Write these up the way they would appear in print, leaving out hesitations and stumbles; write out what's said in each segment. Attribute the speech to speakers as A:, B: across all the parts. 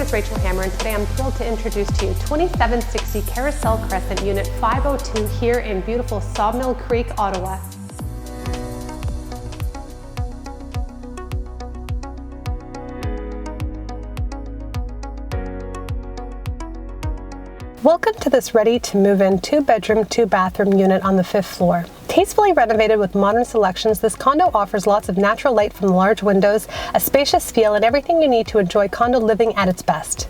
A: is Rachel Hammer, and today I'm thrilled to introduce to you 2760 Carousel Cres, Unit 502 here in beautiful Sawmill Creek, Ottawa. Welcome to this ready-to-move-in 2-bedroom, 2-bathroom unit on the 5th floor. Tastefully renovated with modern selections, this condo offers lots of natural light from the large windows, a spacious feel, and everything you need to enjoy condo living at its best.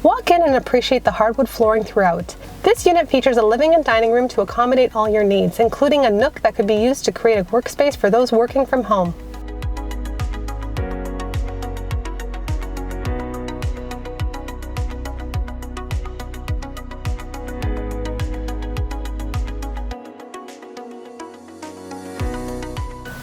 A: Walk in and appreciate the hardwood flooring throughout. This unit features a living and dining room to accommodate all your needs, including a nook that could be used to create a workspace for those working from home.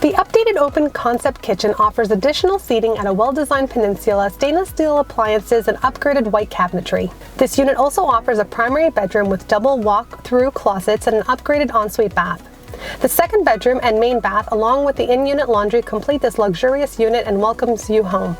A: The updated open concept kitchen offers additional seating at a well-designed peninsula, stainless steel appliances, and upgraded white cabinetry. This unit also offers a primary bedroom with double walk-through closets and an upgraded ensuite bath. The second bedroom and main bath, along with the in-unit laundry, complete this luxurious unit and welcomes you home.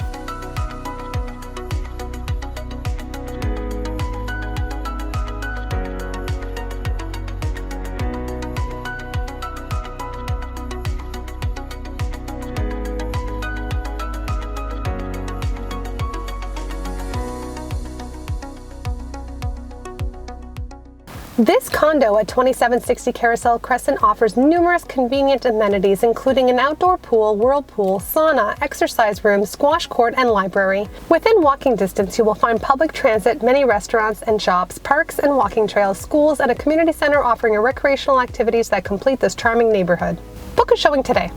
A: This condo at 2760 Carousel Cres offers numerous convenient amenities, including an outdoor pool, whirlpool, sauna, exercise room, squash court, and library. Within walking distance, you will find public transit, many restaurants and shops, parks and walking trails, schools, and a community center offering recreational activities that complete this charming neighborhood. Book a showing today.